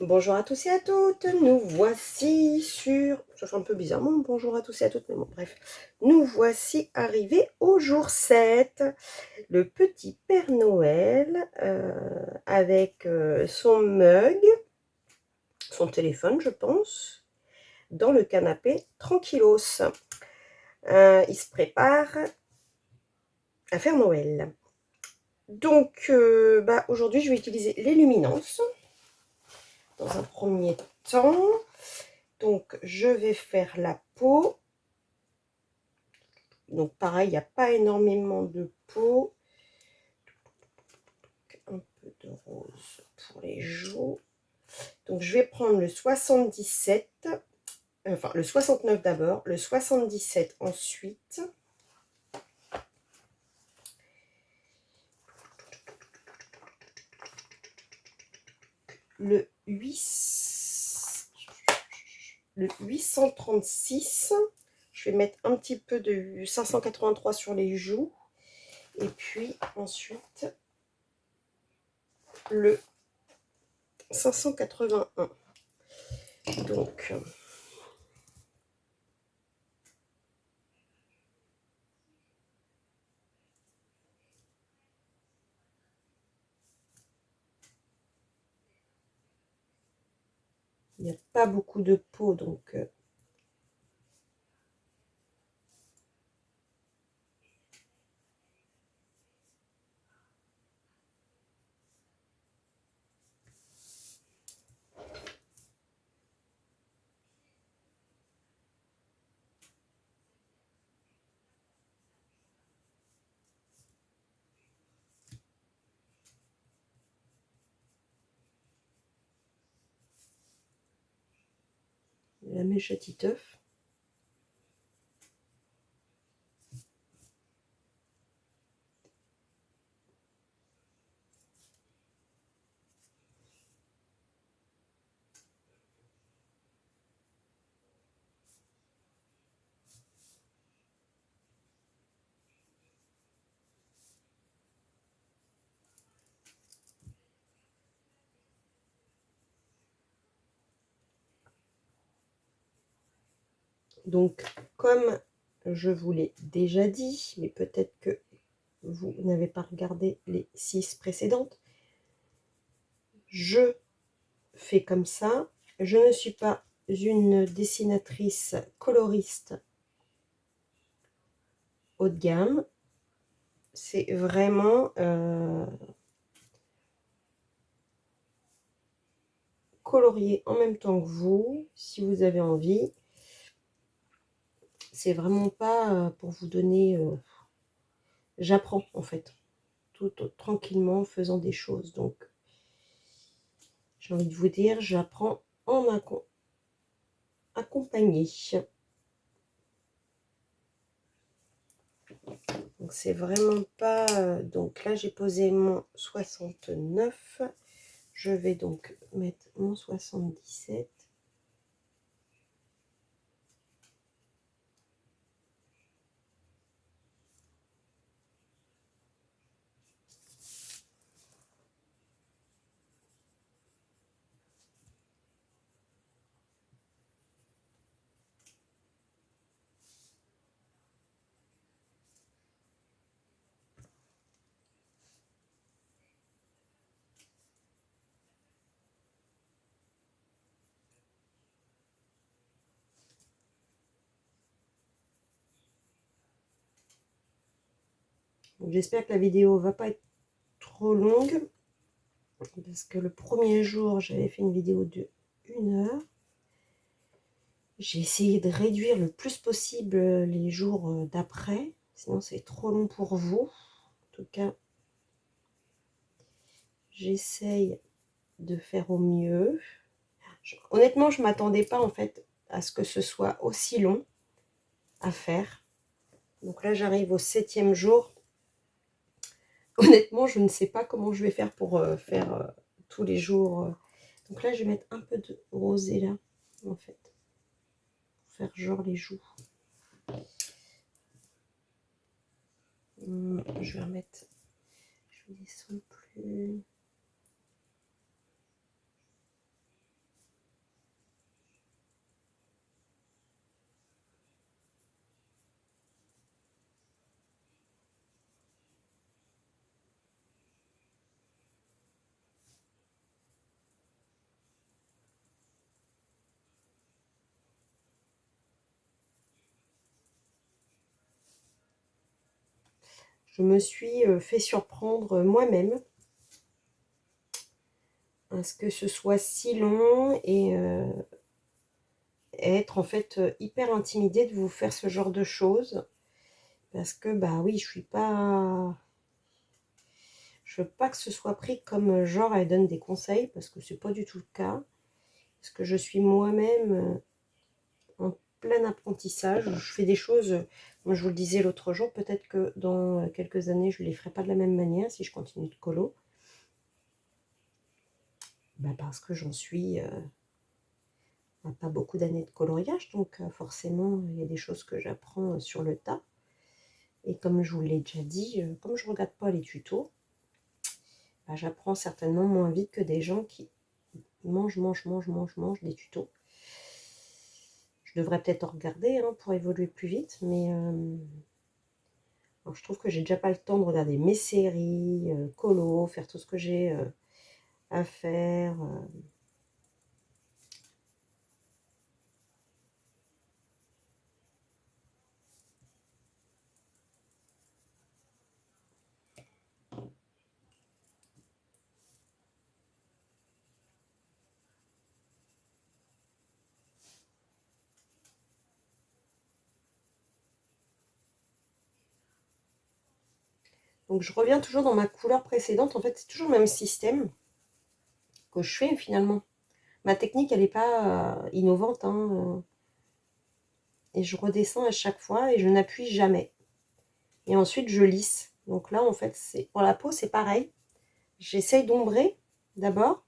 Bonjour à tous et à toutes, nous voici sur... Ça fait un peu bizarrement, bonjour à tous et à toutes, mais bon, bref. Nous voici arrivés au jour 7, le petit Père Noël, avec son mug, son téléphone, je pense, dans le canapé, tranquillos. Il se prépare à faire Noël. Donc, aujourd'hui, je vais utiliser les luminances, dans un premier temps. Donc, je vais faire la peau. Donc, pareil, il n'y a pas énormément de peau. Un peu de rose pour les joues. Donc, je vais prendre le 77. Enfin, le 69 d'abord. Le 77 ensuite. Le 836. Je vais mettre un petit peu de 583 sur les joues. Et puis ensuite, le 581. Donc, il n'y a pas beaucoup de peau, donc... la mèche à Titeuf. Donc, comme je vous l'ai déjà dit, mais peut-être que vous n'avez pas regardé les 6 précédentes, je fais comme ça. Je ne suis pas une dessinatrice coloriste haut de gamme. C'est vraiment colorier en même temps que vous, si vous avez envie. C'est vraiment pas pour vous donner... j'apprends en fait, tout tranquillement en faisant des choses. Donc, j'ai envie de vous dire, j'apprends en accompagné. Donc, c'est vraiment pas... donc là, j'ai posé mon 69. Je vais donc mettre mon 77. J'espère que la vidéo va pas être trop longue, parce que le premier jour, j'avais fait une vidéo de 1 heure. J'ai essayé de réduire le plus possible les jours d'après, sinon c'est trop long pour vous. En tout cas, j'essaye de faire au mieux. Honnêtement, je ne m'attendais pas en fait à ce que ce soit aussi long à faire. Donc là, j'arrive au 7e jour. Honnêtement, je ne sais pas comment je vais faire pour faire tous les jours. Donc là, je vais mettre un peu de rosé là, en fait. Pour faire genre les joues. Je vais remettre... Je vais descendre plus... je me suis fait surprendre moi-même à ce que ce soit si long et être en fait hyper intimidée de vous faire ce genre de choses. Parce que, bah oui, je suis pas... Je veux pas que ce soit pris comme genre elle donne des conseils, parce que c'est pas du tout le cas. Parce que je suis moi-même en plein apprentissage. Je fais des choses, moi je vous le disais l'autre jour, peut-être que dans quelques années, je ne les ferai pas de la même manière si je continue de colo. Bah parce que j'en suis à pas beaucoup d'années de coloriage, donc forcément, il y a des choses que j'apprends sur le tas. Et comme je vous l'ai déjà dit, comme je ne regarde pas les tutos, bah, j'apprends certainement moins vite que des gens qui mangent des tutos. Je devrais peut-être en regarder hein, pour évoluer plus vite, mais alors, je trouve que j'ai déjà pas le temps de regarder mes séries, colo, faire tout ce que j'ai à faire. Donc je reviens toujours dans ma couleur précédente. En fait, c'est toujours le même système que je fais finalement. Ma technique, elle n'est pas innovante. Hein, et je redescends à chaque fois et je n'appuie jamais. Et ensuite, je lisse. Donc là, en fait, c'est pour la peau, c'est pareil. J'essaye d'ombrer d'abord.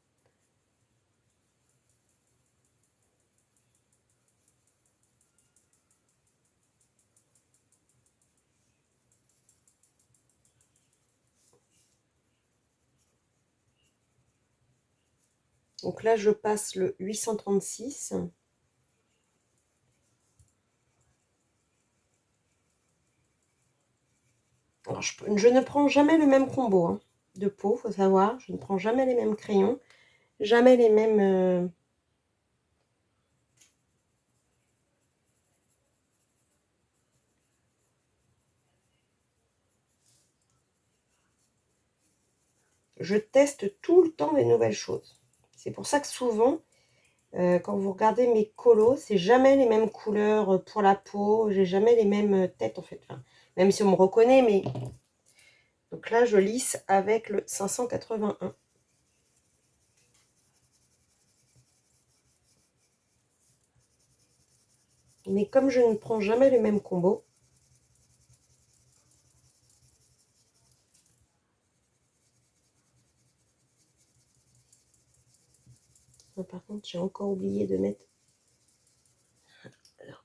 Donc là, je passe le 836. Alors, je ne prends jamais le même combo hein, de peau, faut savoir. Je ne prends jamais les mêmes crayons, jamais les mêmes... Je teste tout le temps des nouvelles choses. C'est pour ça que souvent, quand vous regardez mes colos, c'est jamais les mêmes couleurs pour la peau. J'ai jamais les mêmes têtes en fait. Enfin, même si on me reconnaît, mais... Donc là, je lisse avec le 581. Mais comme je ne prends jamais le même combo, ah, par contre, j'ai encore oublié de mettre... Alors,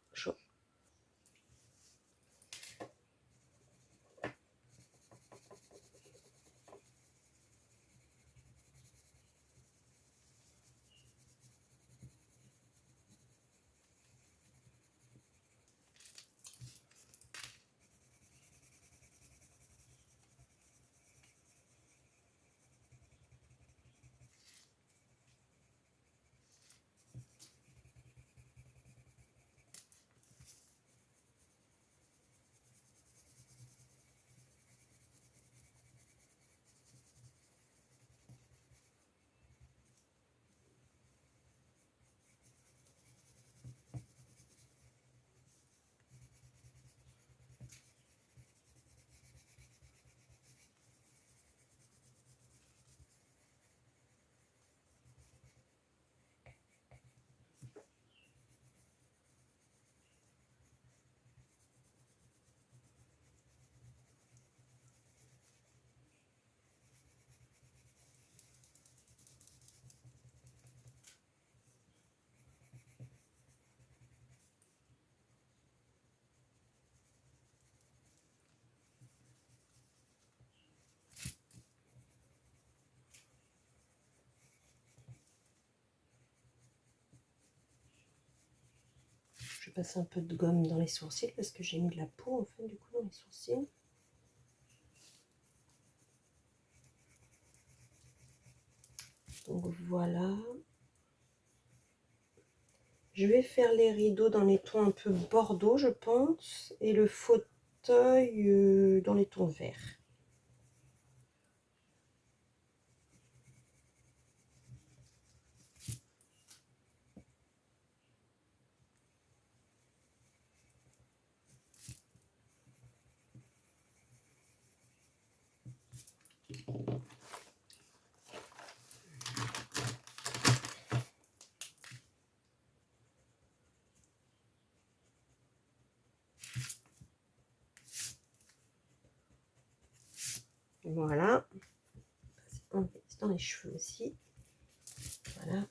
je vais passer un peu de gomme dans les sourcils parce que j'ai mis de la peau en fait du coup dans les sourcils. Donc voilà. Je vais faire les rideaux dans les tons un peu bordeaux, je pense, et le fauteuil dans les tons verts. Voilà. C'est dans les cheveux aussi. Voilà.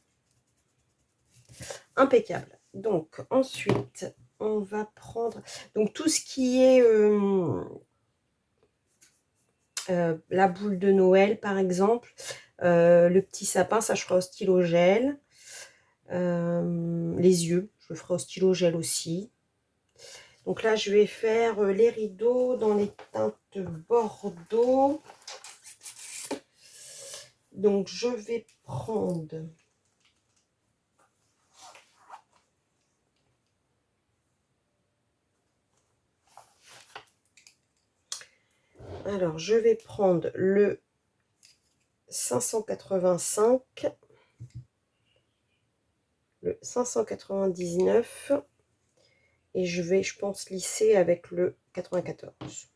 Impeccable. Donc, ensuite, on va prendre donc tout ce qui est la boule de Noël, par exemple. Le petit sapin, ça je ferai au stylo gel. Les yeux, je le ferai au stylo gel aussi. Donc là, je vais faire les rideaux dans les teintes bordeaux. Donc, je vais prendre... Alors, je vais prendre le 585, le 599 et je vais, je pense, lisser avec le 94.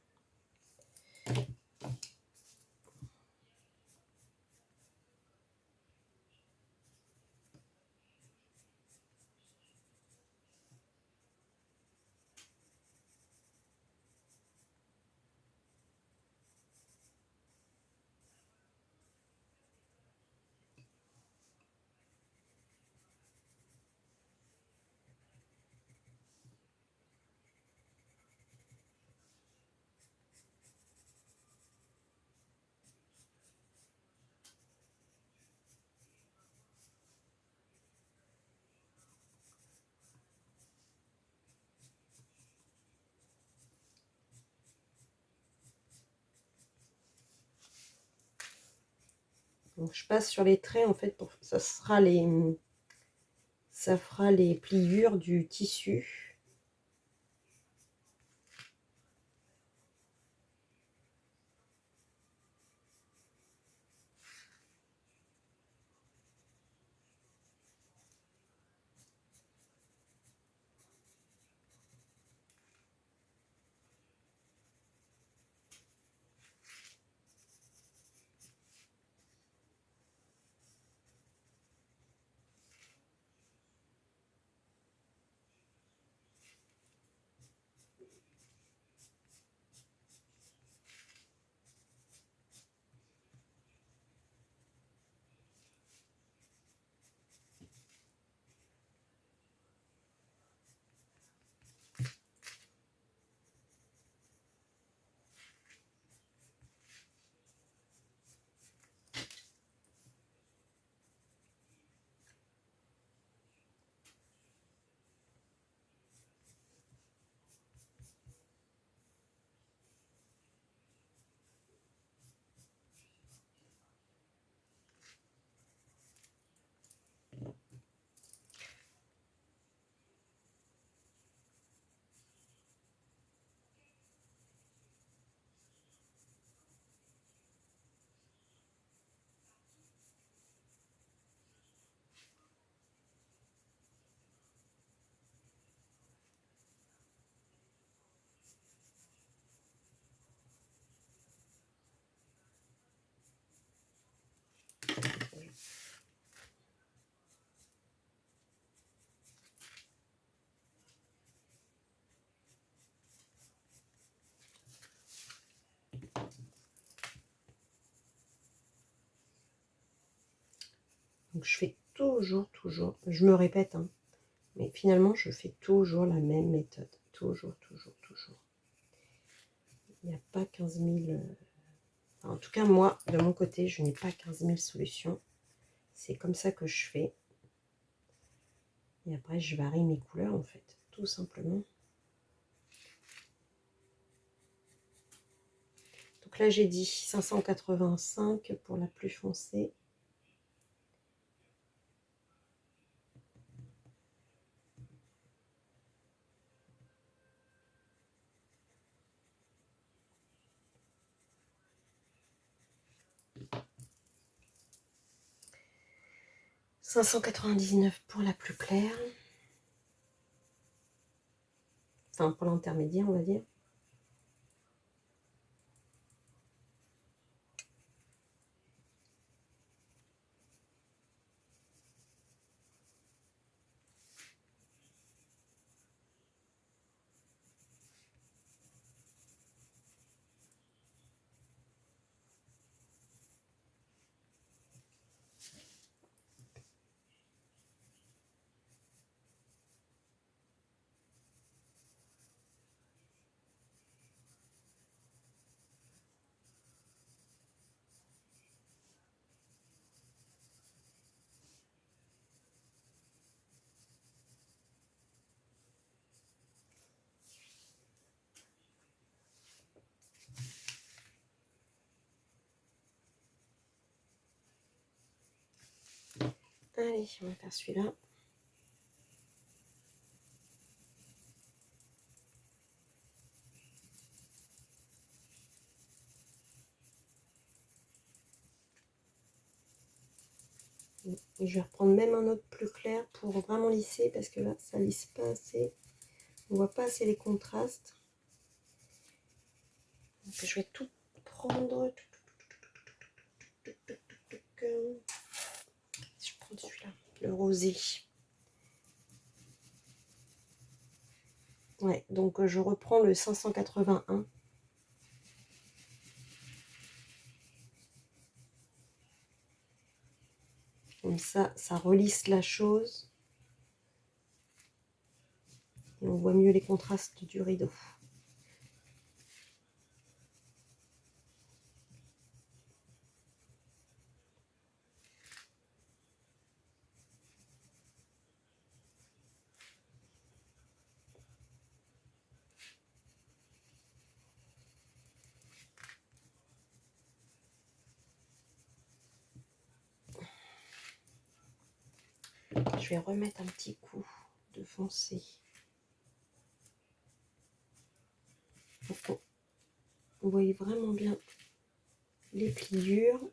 Donc, je passe sur les traits, en fait, ça fera les pliures du tissu. Donc, je fais toujours, je me répète, hein, mais finalement, je fais toujours la même méthode. Toujours. Il n'y a pas 15 000... en tout cas, moi, de mon côté, je n'ai pas 15 000 solutions. C'est comme ça que je fais. Et après, je varie mes couleurs, en fait, tout simplement. Donc là, j'ai dit 585 pour la plus foncée. « 599 pour la plus claire. Enfin, pour l'intermédiaire, on va dire. Allez, on va faire celui-là. Et je vais reprendre même un autre plus clair pour vraiment lisser, parce que là, ça lisse pas assez. On voit pas assez les contrastes. Donc, je vais tout prendre. Je prends celui-là, le rosé. Ouais, donc je reprends le 581. Comme ça relisse la chose. Et on voit mieux les contrastes du rideau. Je vais remettre un petit coup de foncé. Vous voyez vraiment bien les pliures.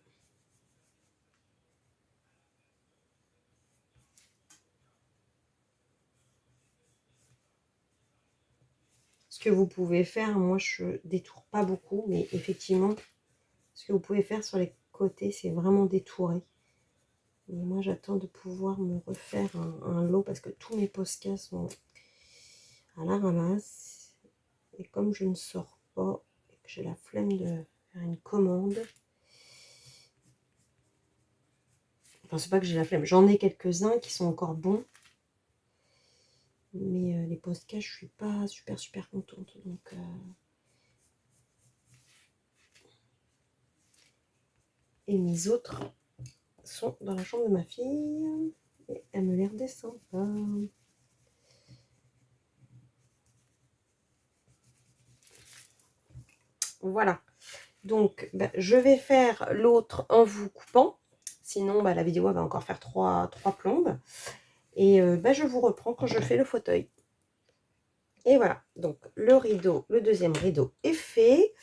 Ce que vous pouvez faire, moi je détourne pas beaucoup, mais effectivement, ce que vous pouvez faire sur les côtés, c'est vraiment détourer. Mais moi j'attends de pouvoir me refaire un lot parce que tous mes Posca sont à la ramasse. Et comme je ne sors pas et que j'ai la flemme de faire une commande, enfin c'est pas que j'ai la flemme, j'en ai quelques-uns qui sont encore bons. Mais les Posca, je suis pas super contente. Donc et mes autres sont dans la chambre de ma fille. Et elle me les redescend pas. Voilà. Donc, je vais faire l'autre en vous coupant. Sinon, la vidéo va encore faire trois plombes. Et je vous reprends quand je fais le fauteuil. Et voilà. Donc, le rideau, le deuxième rideau est fait.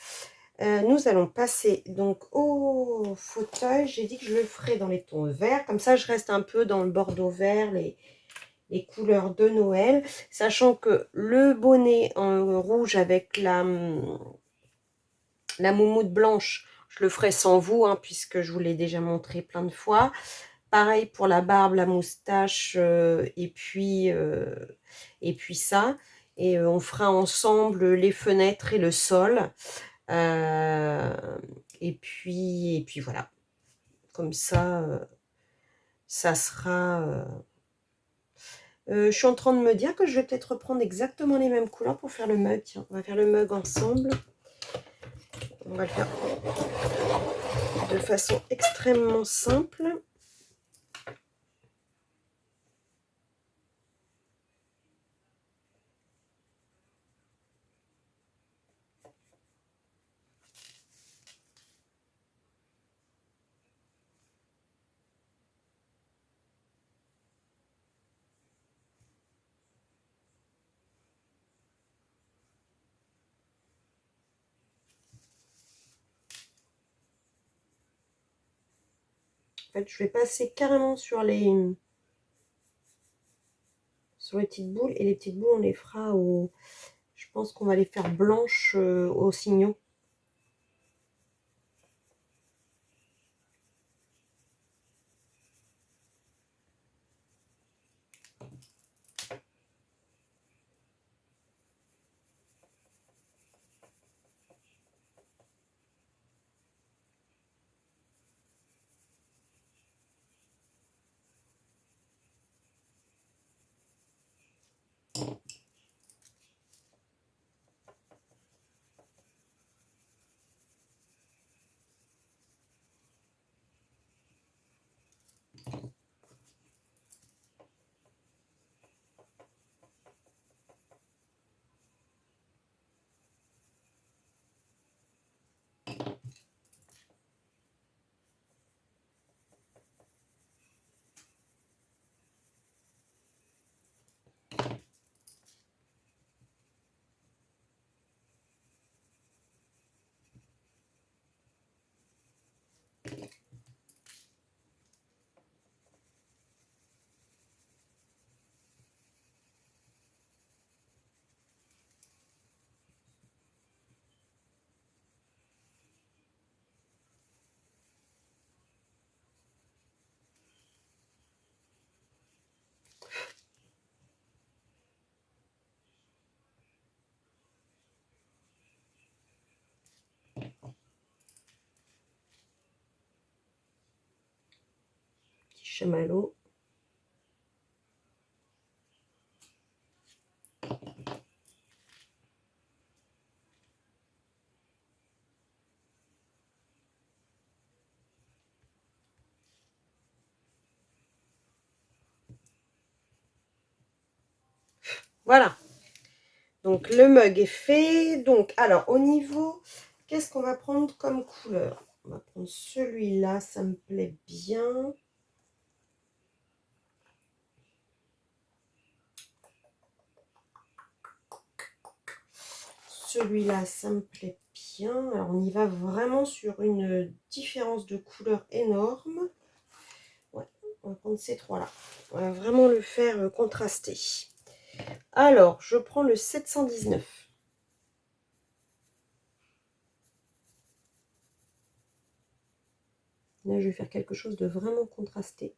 Nous allons passer donc au fauteuil. J'ai dit que je le ferais dans les tons verts. Comme ça, je reste un peu dans le bordeaux vert, les couleurs de Noël. Sachant que le bonnet en rouge avec la moumoute blanche, je le ferai sans vous, hein, puisque je vous l'ai déjà montré plein de fois. Pareil pour la barbe, la moustache, et puis ça. Et on fera ensemble les fenêtres et le sol. Et puis voilà. Comme ça, ça sera... je suis en train de me dire que je vais peut-être reprendre exactement les mêmes couleurs pour faire le mug. Tiens, on va faire le mug ensemble. On va le faire de façon extrêmement simple. En fait, je vais passer carrément sur les petites boules. Et les petites boules, on les fera au... Je pense qu'on va les faire blanches aux signaux. chamallow. Voilà. Donc, le mug est fait. Donc, alors, au niveau, qu'est-ce qu'on va prendre comme couleur? On va prendre celui-là, ça me plaît bien. Celui-là, ça me plaît bien. Alors, on y va vraiment sur une différence de couleur énorme. Ouais, on va prendre ces trois-là. On va vraiment le faire contraster. Alors, je prends le 719. Là, je vais faire quelque chose de vraiment contrasté.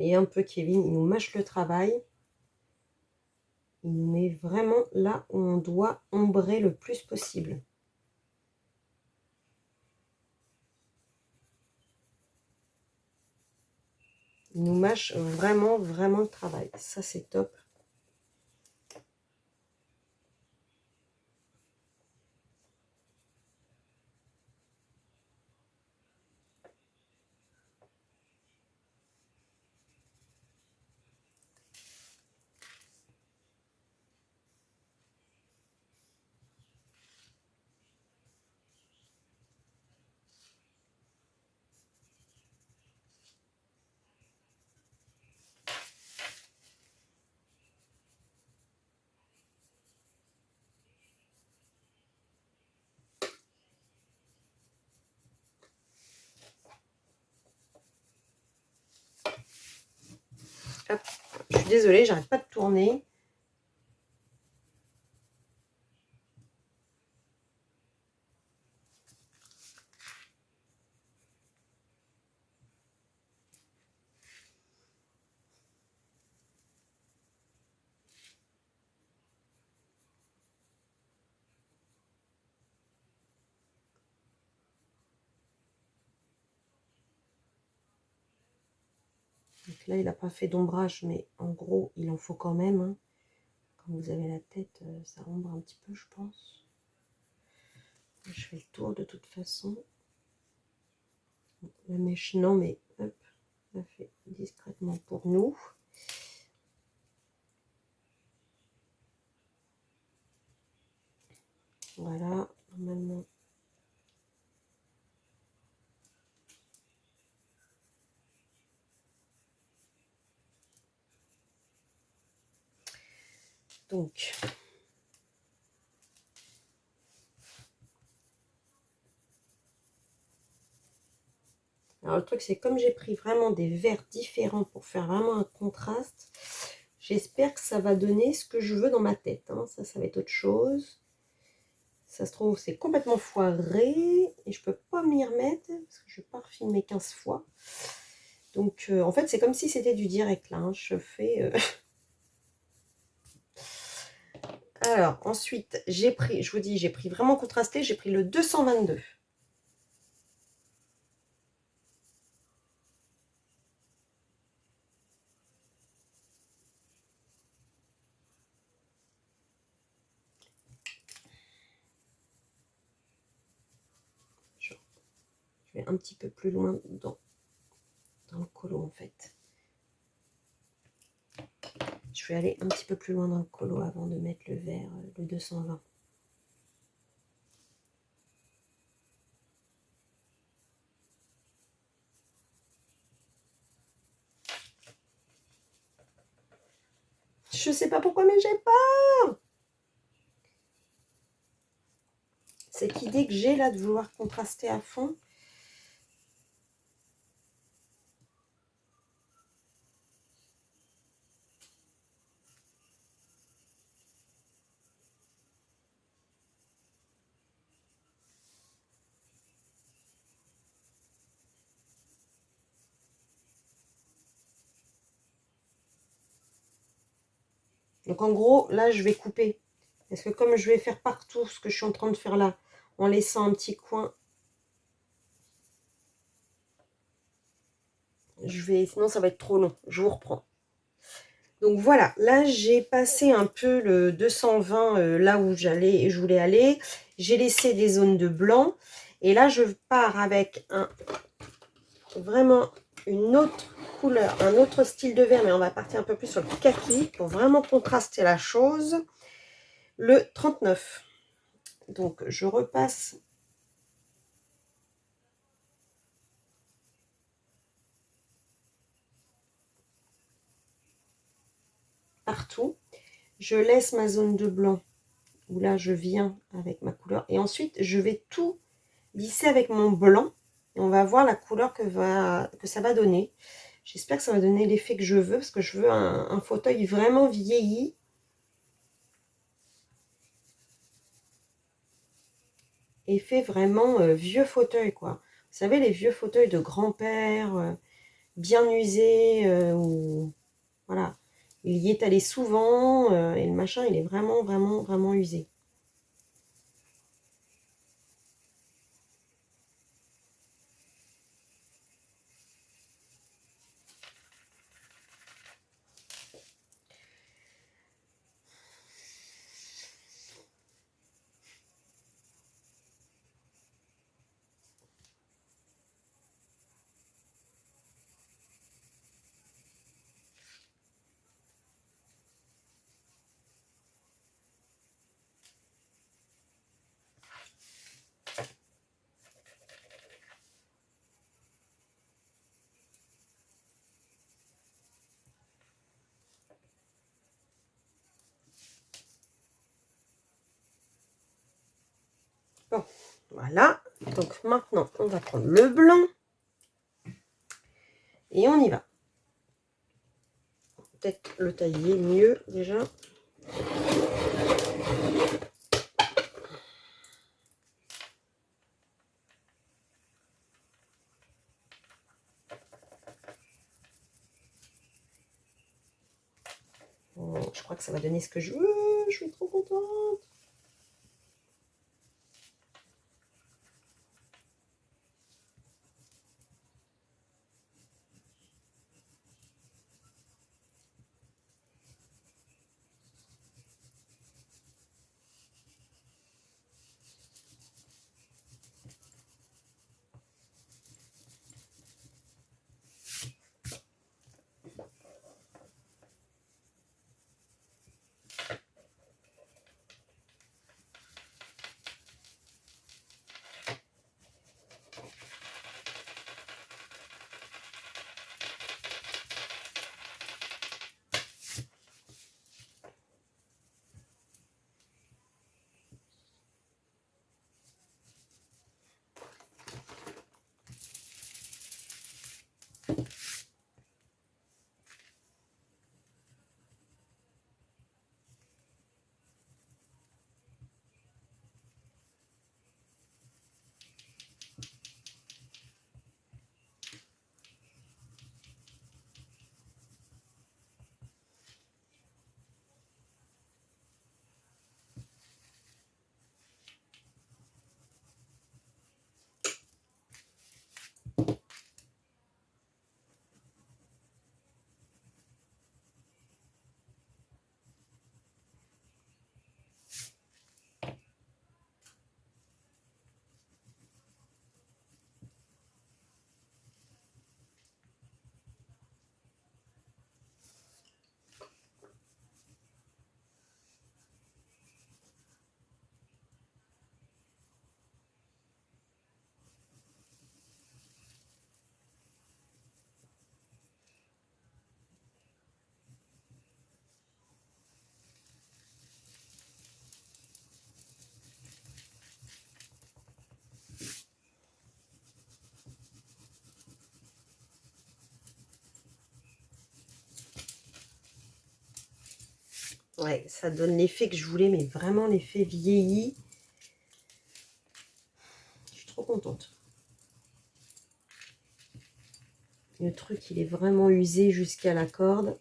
Et un peu Kevin, il nous mâche le travail. Il nous met vraiment là où on doit ombrer le plus possible. Il nous mâche vraiment, vraiment le travail. Ça, c'est top. Hop. Je suis désolée, j'arrête pas de tourner. Donc là, il n'a pas fait d'ombrage, mais en gros, il en faut quand même. Hein. Quand vous avez la tête, ça ombre un petit peu, je pense. Je fais le tour de toute façon. La mèche, non, mais hop, on la fait discrètement pour nous. Voilà, normalement. Donc, alors le truc, c'est comme j'ai pris vraiment des verres différents pour faire vraiment un contraste, j'espère que ça va donner ce que je veux dans ma tête. Hein. Ça va être autre chose. Ça se trouve, c'est complètement foiré et je peux pas m'y remettre parce que je vais pas refilmer 15 fois. Donc, en fait, c'est comme si c'était du direct, là. Hein. Je fais... Alors, ensuite, j'ai pris, je vous dis, j'ai pris vraiment contrasté, j'ai pris le 222. vais un petit peu plus loin dans le colo en fait. Je vais aller un petit peu plus loin dans le colo avant de mettre le vert, le 220. Je sais pas pourquoi, mais j'ai peur. Cette idée que j'ai là de vouloir contraster à fond. Donc en gros, là, je vais couper. Parce que comme je vais faire partout ce que je suis en train de faire là, en laissant un petit coin, sinon ça va être trop long. Je vous reprends. Donc voilà, là j'ai passé un peu le 220 là où je voulais aller. J'ai laissé des zones de blanc. Et là je pars avec vraiment une autre couleur, un autre style de vert, mais on va partir un peu plus sur le kaki pour vraiment contraster la chose. Le 39. Donc je repasse partout. Je laisse ma zone de blanc où là je viens avec ma couleur. Et ensuite je vais tout lisser avec mon blanc. Et on va voir la couleur que ça va donner. J'espère que ça va donner l'effet que je veux. Parce que je veux un fauteuil vraiment vieilli. Effet vraiment vieux fauteuil quoi. Vous savez les vieux fauteuils de grand-père bien usés. Voilà. Il y est allé souvent. Et le machin il est vraiment vraiment vraiment usé. Bon, voilà. Donc maintenant, on va prendre le blanc. Et on y va. Peut-être le tailler mieux déjà. Bon, je crois que ça va donner ce que je veux. Je suis trop contente. Ouais, ça donne l'effet que je voulais, mais vraiment l'effet vieilli. Je suis trop contente. Le truc, il est vraiment usé jusqu'à la corde.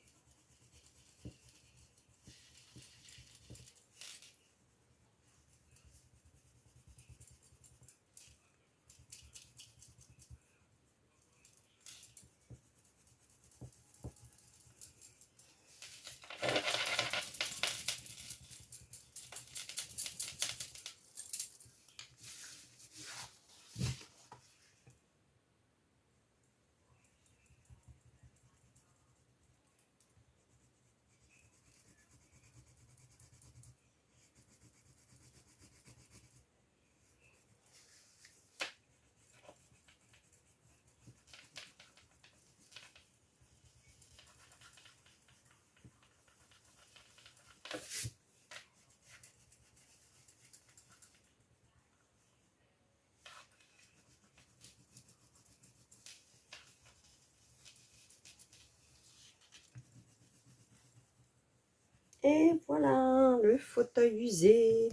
Et voilà, le fauteuil usé.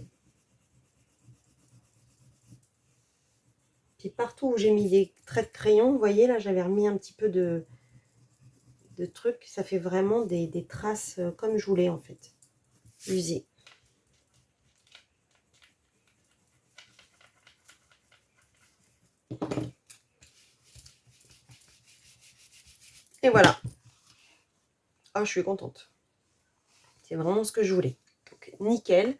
Puis partout où j'ai mis des traits de crayon, vous voyez, là, j'avais remis un petit peu de trucs. Ça fait vraiment des traces comme je voulais, en fait. Usées. Et voilà. Ah, je suis contente. C'est vraiment ce que je voulais. Donc, nickel.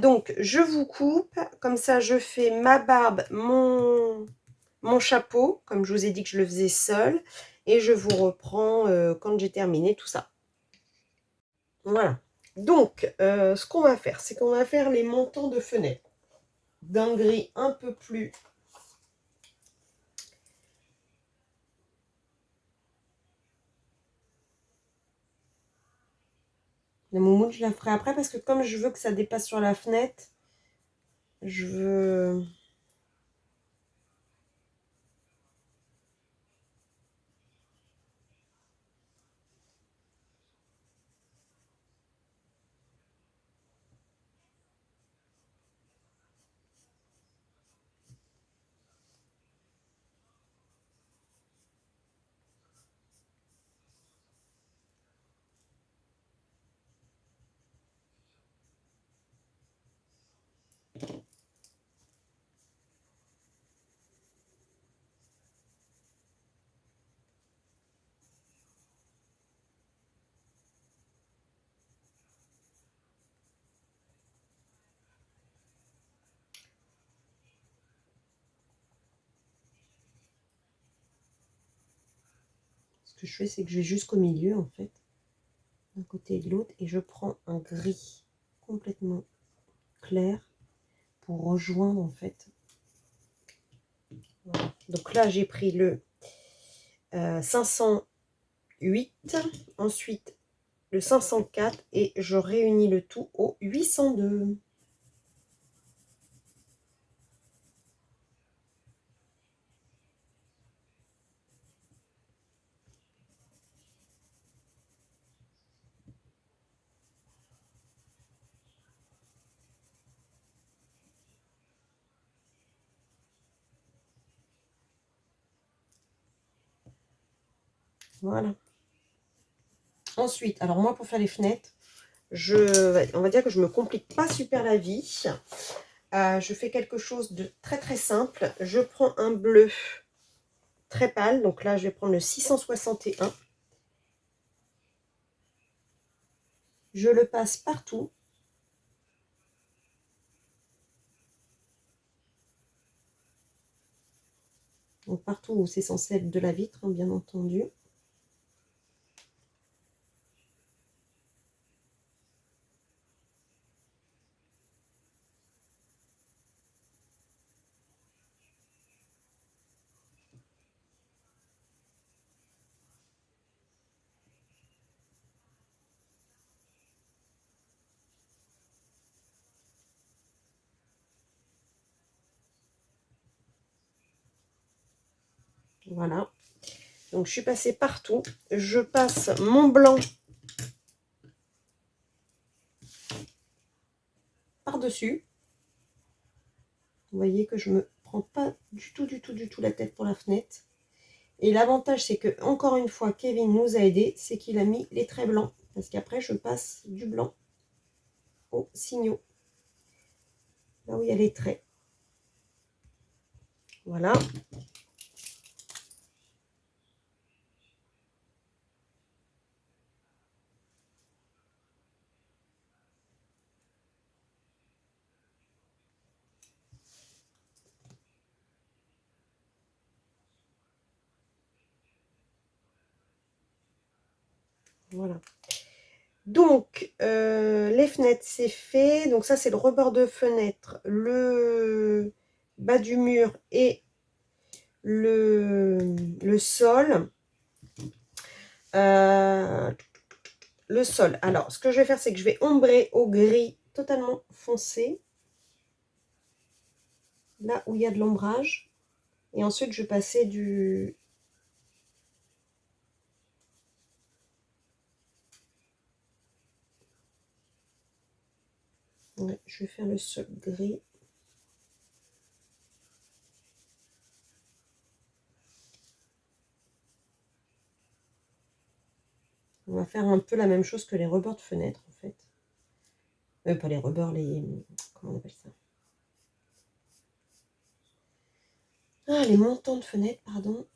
Donc, je vous coupe. Comme ça, je fais ma barbe, mon chapeau. Comme je vous ai dit que je le faisais seule. Et je vous reprends quand j'ai terminé tout ça. Voilà. Donc, ce qu'on va faire, c'est qu'on va faire les montants de fenêtres d'un gris un peu plus... La moumoute, je la ferai après parce que comme je veux que ça dépasse sur la fenêtre, je veux... Ce que je fais, c'est que je vais jusqu'au milieu, en fait, d'un côté et de l'autre, et je prends un gris complètement clair pour rejoindre, en fait. Voilà. Donc là, j'ai pris le 508, ensuite le 504, et je réunis le tout au 802. Voilà. Ensuite, alors moi, pour faire les fenêtres, on va dire que je ne me complique pas super la vie. Je fais quelque chose de très très simple. Je prends un bleu très pâle. Donc là, je vais prendre le 661. Je le passe partout. Donc partout où c'est censé être de la vitre, hein, bien entendu. Voilà. Donc je suis passée partout. Je passe mon blanc dessus. Vous voyez que je ne me prends pas du tout la tête pour la fenêtre. Et l'avantage, c'est que, encore une fois, Kevin nous a aidés, c'est qu'il a mis les traits blancs. Parce qu'après, je passe du blanc aux signaux. Là où il y a les traits. Voilà. Voilà. Donc, les fenêtres, c'est fait. Donc ça, c'est le rebord de fenêtre, le bas du mur et le sol. Le sol. Alors, ce que je vais faire, c'est que je vais ombrer au gris totalement foncé. Là où il y a de l'ombrage. Et ensuite, je vais passer du... Ouais, je vais faire le sol gris. On va faire un peu la même chose que les rebords de fenêtre, en fait. Pas les rebords, les... Comment on appelle ça? Ah, les montants de fenêtre, pardon.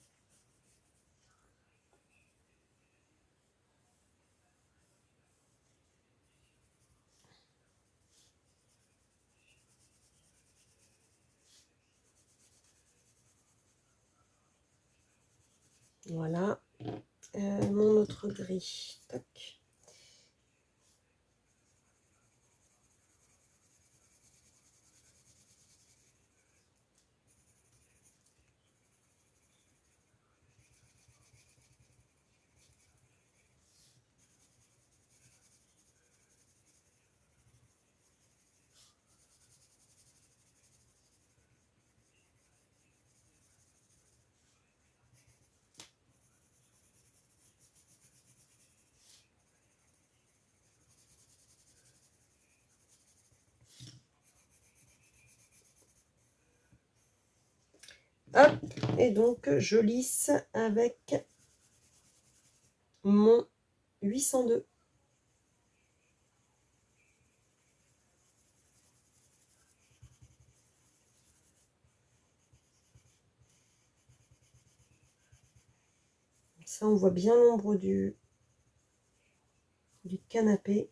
Voilà. Mon autre gris. Tac. Hop. Et donc, je lisse avec mon 802. Ça, on voit bien l'ombre du canapé.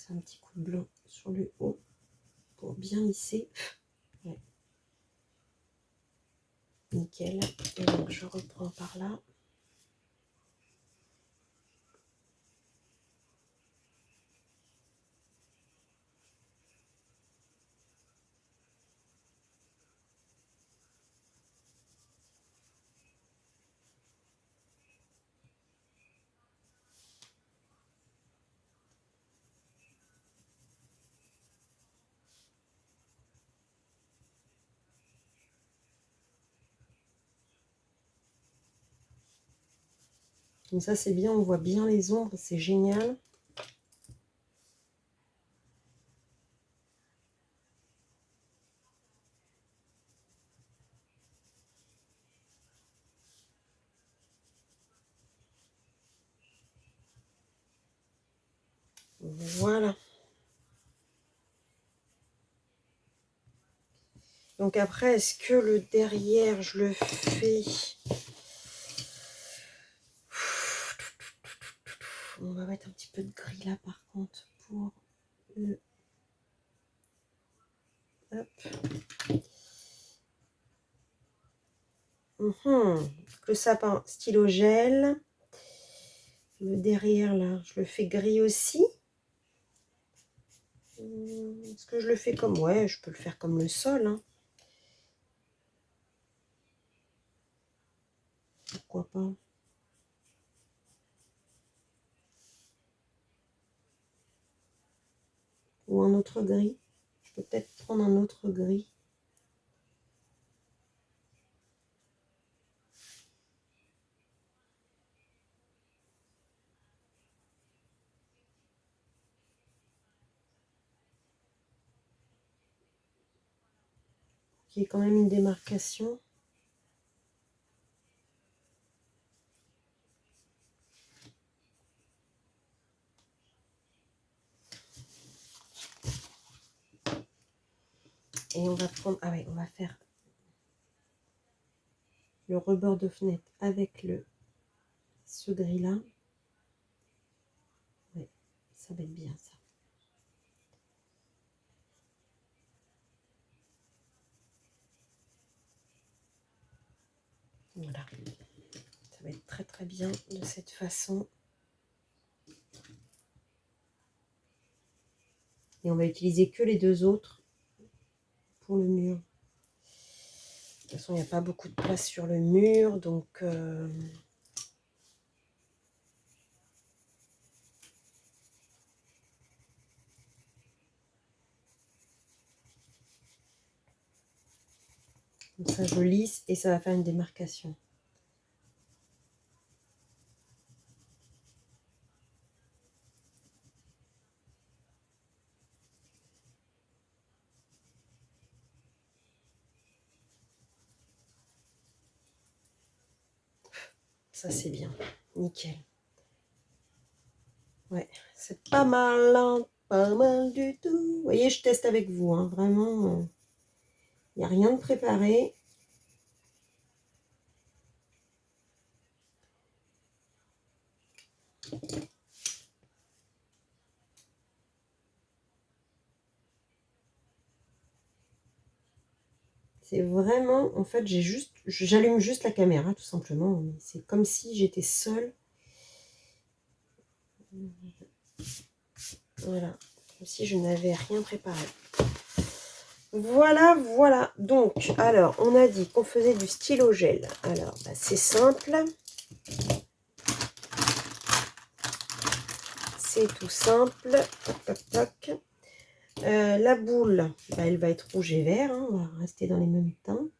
C'est un petit coup de blanc sur le haut pour bien lisser. Ouais. Nickel. Et donc, je reprends par là. Donc ça, c'est bien, on voit bien les ombres, c'est génial. Voilà. Donc après, est-ce que le derrière, je le fais... On va mettre un petit peu de gris là, par contre, pour le... Hop. Le sapin stylo gel. Le derrière, là, je le fais gris aussi. Est-ce que je le fais comme... Ouais, je peux le faire comme le sol, hein. Pourquoi pas? Ou un autre gris. Je peux peut-être prendre un autre gris. qu'il y ait quand même une démarcation. Et on va prendre, ah ouais, on va faire le rebord de fenêtre avec ce gris là. Ouais, ça va être bien ça. Voilà, ça va être très très bien de cette façon. Et on va utiliser que les deux autres pour le mur. De toute façon, il n'y a pas beaucoup de place sur le mur, donc comme ça je lisse et ça va faire une démarcation. Ça c'est bien, nickel. Ouais, c'est pas mal, hein, pas mal du tout. Vous voyez, je teste avec vous, hein, vraiment. Il n'y a rien de préparé. C'est vraiment, en fait, j'allume juste la caméra, tout simplement. C'est comme si j'étais seule. Voilà, comme si je n'avais rien préparé. Voilà, voilà. Donc, alors, on a dit qu'on faisait du stylo gel. Alors, bah, c'est simple. C'est tout simple. Toc, toc, toc. La boule, bah, elle va être rouge et vert. Hein. On va rester dans les mêmes teintes.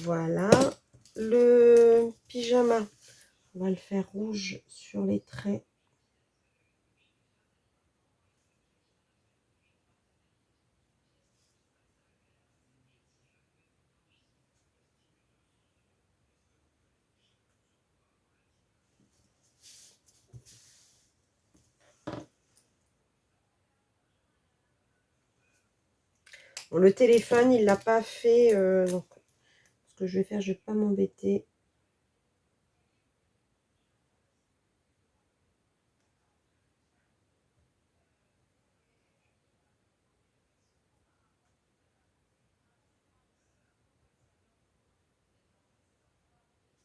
Voilà. Le pyjama, on va le faire rouge sur les traits. Bon, le téléphone, il l'a pas fait. Donc, ce que je vais faire, je vais pas m'embêter.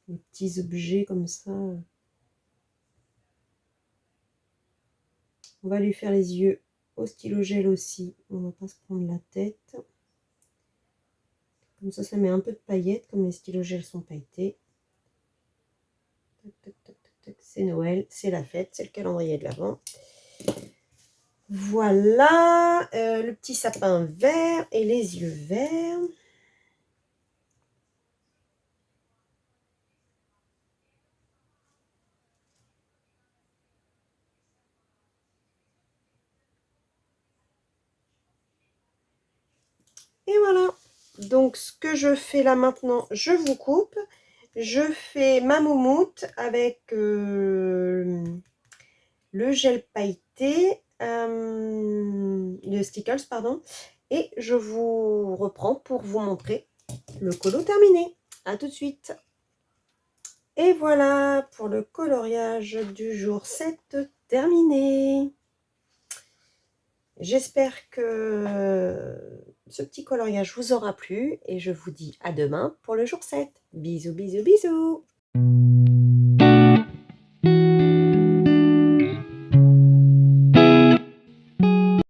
Les petits objets comme ça. On va lui faire les yeux au stylo gel aussi. On va pas se prendre la tête. Comme ça met un peu de paillettes, comme les stylos gel sont pailletés. C'est Noël, c'est la fête, c'est le calendrier de l'Avent. Voilà, le petit sapin vert et les yeux verts. Et voilà. Donc, ce que je fais là maintenant, je vous coupe. Je fais ma moumoute avec le gel pailleté, le Stickles, pardon. Et je vous reprends pour vous montrer le colo terminé. À tout de suite. Et voilà pour le coloriage du jour 7 terminé. J'espère que ce petit coloriage vous aura plu et je vous dis à demain pour le jour 7. Bisous, bisous, bisous!